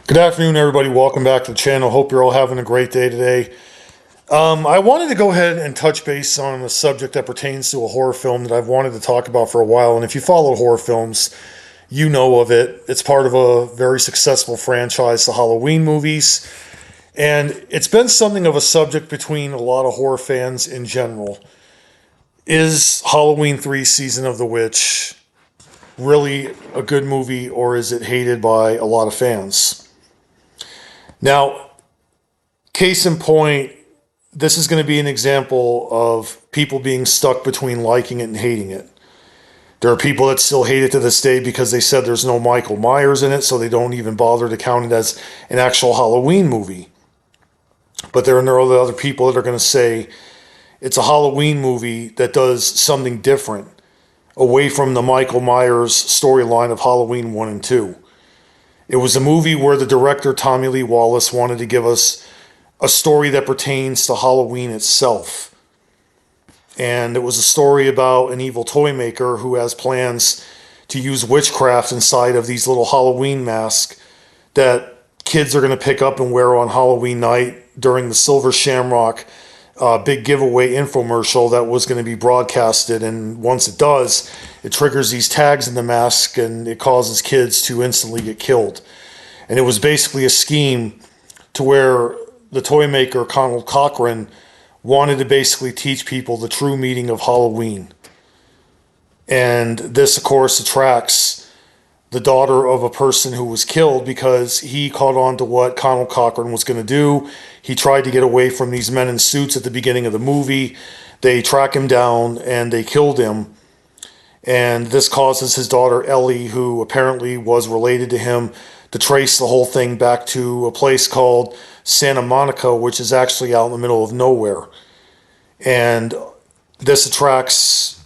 Good afternoon, everybody. Welcome back to the channel. Hope you're all having a great day today. I wanted to go ahead and touch base on a subject that pertains to a horror film that I've wanted to talk about for a while. And if you follow horror films, you know of it. It's part of a very successful franchise, the Halloween movies. And it's been something of a subject between a lot of horror fans in general. Is Halloween 3 Season of the Witch really a good movie, or is it hated by a lot of fans? Now, case in point, this is going to be an example of people being stuck between liking it and hating it. There are people that still hate it to this day because they said there's no Michael Myers in it, so they don't even bother to count it as an actual Halloween movie. But there are other people that are going to say it's a Halloween movie that does something different away from the Michael Myers storyline of Halloween 1 and 2. It was a movie where the director, Tommy Lee Wallace, wanted to give us a story that pertains to Halloween itself. And it was a story about an evil toy maker who has plans to use witchcraft inside of these little Halloween masks that kids are going to pick up and wear on Halloween night during the Silver Shamrock big giveaway infomercial that was going to be broadcasted. And once it does, it triggers these tags in the mask and it causes kids to instantly get killed. And it was basically a scheme to where the toy maker, Conal Cochran, wanted to basically teach people the true meaning of Halloween. And this, of course, attracts the daughter of a person who was killed because he caught on to what Conal Cochran was going to do. He tried to get away from these men in suits at the beginning of the movie. They track him down and they killed him. And this causes his daughter Ellie, who apparently was related to him, to trace the whole thing back to a place called Santa Monica, which is actually out in the middle of nowhere. And this attracts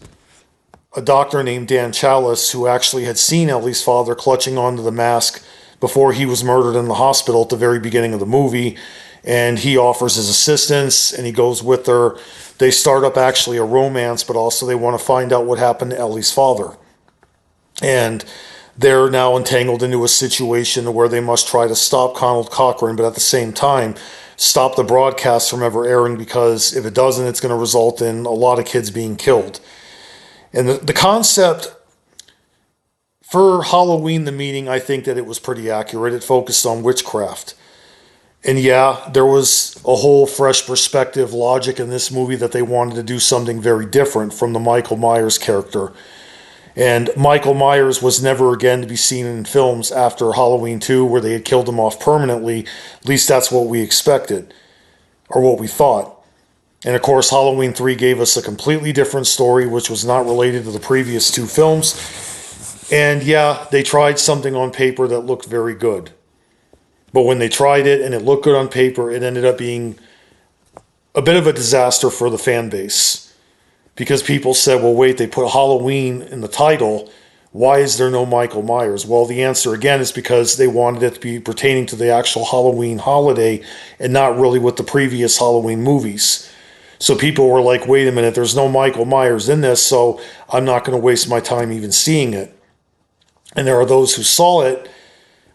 a doctor named Dan Chalice, who actually had seen Ellie's father clutching onto the mask before he was murdered in the hospital at the very beginning of the movie. And he offers his assistance and he goes with her. They start up actually a romance, but also they want to find out what happened to Ellie's father. And they're now entangled into a situation where they must try to stop Conal Cochran, but at the same time, stop the broadcast from ever airing, because if it doesn't, it's going to result in a lot of kids being killed. And the concept for Halloween, the meeting, I think that it was pretty accurate. It focused on witchcraft. And yeah, there was a whole fresh perspective, logic in this movie that they wanted to do something very different from the Michael Myers character. And Michael Myers was never again to be seen in films after Halloween 2, where they had killed him off permanently. At least that's what we expected, or what we thought. And of course, Halloween 3 gave us a completely different story, which was not related to the previous two films. And yeah, they tried something on paper that looked very good. But when they tried it and it looked good on paper, it ended up being a bit of a disaster for the fan base. Because people said, well, wait, they put Halloween in the title. Why is there no Michael Myers? Well, the answer, again, is because they wanted it to be pertaining to the actual Halloween holiday and not really with the previous Halloween movies. So people were like, wait a minute, there's no Michael Myers in this, so I'm not going to waste my time even seeing it. And there are those who saw it,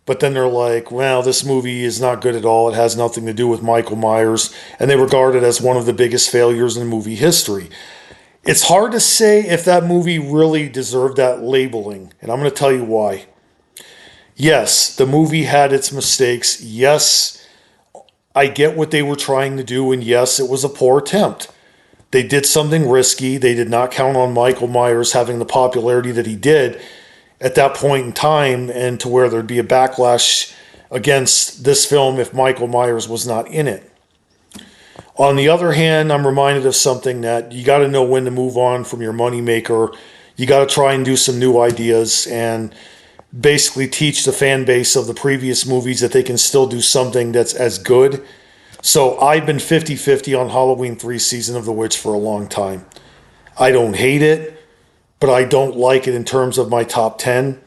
but then they're like, well, this movie is not good at all. It has nothing to do with Michael Myers. And they regard it as one of the biggest failures in movie history. It's hard to say if that movie really deserved that labeling, and I'm going to tell you why. Yes, the movie had its mistakes. Yes, I get what they were trying to do, and yes, it was a poor attempt. They did something risky. They did not count on Michael Myers having the popularity that he did at that point in time, and to where there'd be a backlash against this film if Michael Myers was not in it. On the other hand, I'm reminded of something that you got to know when to move on from your moneymaker. You got to try and do some new ideas and basically teach the fan base of the previous movies that they can still do something that's as good. So I've been 50-50 on Halloween 3 Season of the Witch for a long time. I don't hate it, but I don't like it in terms of my top 10.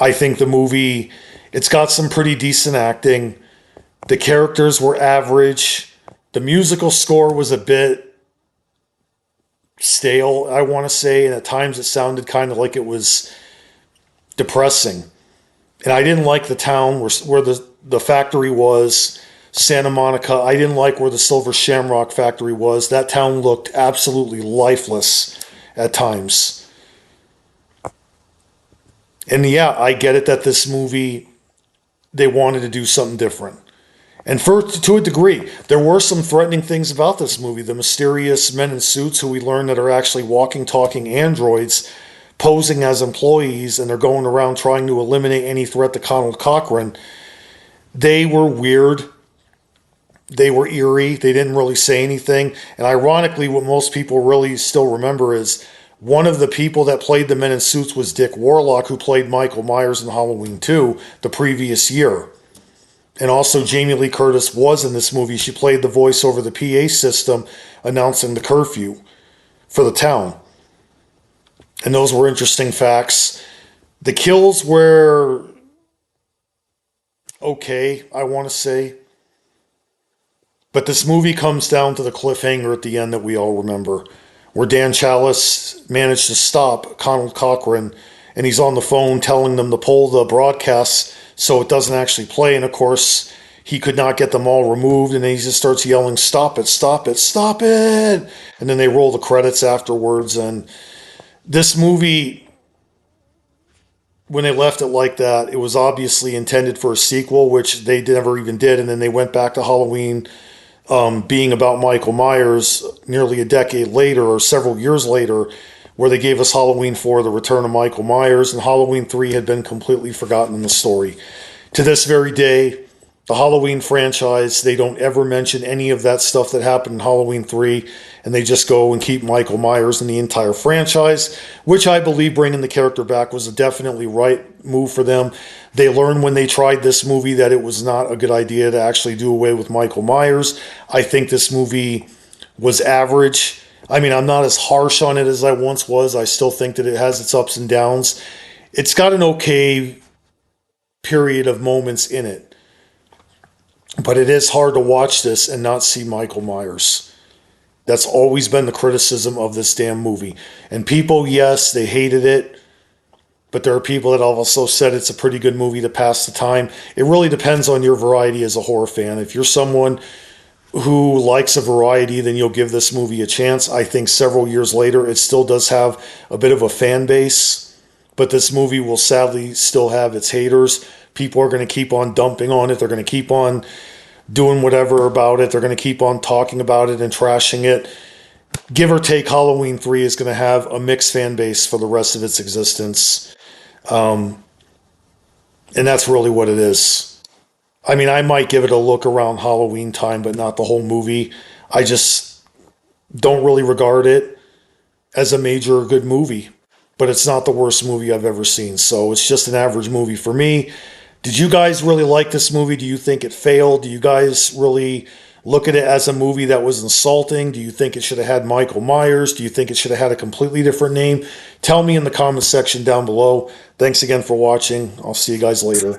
I think the movie, it's got some pretty decent acting. The characters were average. The musical score was a bit stale, I want to say, and at times it sounded kind of like it was depressing. And I didn't like the town where the factory was, Santa Monica. I didn't like where the Silver Shamrock factory was. That town looked absolutely lifeless at times. And yeah, I get it that this movie, they wanted to do something different. And to a degree, there were some threatening things about this movie. The mysterious men in suits who we learn that are actually walking, talking androids posing as employees, and they're going around trying to eliminate any threat to Conal Cochran. They were weird. They were eerie. They didn't really say anything. And ironically, what most people really still remember is one of the people that played the men in suits was Dick Warlock, who played Michael Myers in Halloween 2 the previous year. And also Jamie Lee Curtis was in this movie. She played the voice over the PA system announcing the curfew for the town. And those were interesting facts. The kills were okay, I want to say. But this movie comes down to the cliffhanger at the end that we all remember, where Dan Chalice managed to stop Conal Cochran, and he's on the phone telling them to pull the broadcast so it doesn't actually play. And of course, he could not get them all removed, and then he just starts yelling, "Stop it, stop it, stop it!" And then they roll the credits afterwards. And this movie, when they left it like that, it was obviously intended for a sequel, which they never even did. And then they went back to Halloween being about Michael Myers nearly a decade later or several years later, where they gave us Halloween 4, The Return of Michael Myers, and Halloween 3 had been completely forgotten in the story. To this very day, the Halloween franchise, they don't ever mention any of that stuff that happened in Halloween 3, and they just go and keep Michael Myers in the entire franchise, which I believe bringing the character back was a definitely right move for them. They learned when they tried this movie that it was not a good idea to actually do away with Michael Myers. I think this movie was average. I mean, I'm not as harsh on it as I once was. I still think that it has its ups and downs. It's got an okay period of moments in it. But it is hard to watch this and not see Michael Myers. That's always been the criticism of this damn movie. And people, yes, they hated it. But there are people that also said it's a pretty good movie to pass the time. It really depends on your variety as a horror fan. If you're someone who likes a variety, then you'll give this movie a chance. I think several years later, it still does have a bit of a fan base. But this movie will sadly still have its haters. People are going to keep on dumping on it. They're going to keep on doing whatever about it. They're going to keep on talking about it and trashing it. Give or take, Halloween 3 is going to have a mixed fan base for the rest of its existence. And that's really what it is. I mean, I might give it a look around Halloween time, but not the whole movie. I just don't really regard it as a major or good movie. But it's not the worst movie I've ever seen. So it's just an average movie for me. Did you guys really like this movie? Do you think it failed? Do you guys really look at it as a movie that was insulting? Do you think it should have had Michael Myers? Do you think it should have had a completely different name? Tell me in the comment section down below. Thanks again for watching. I'll see you guys later.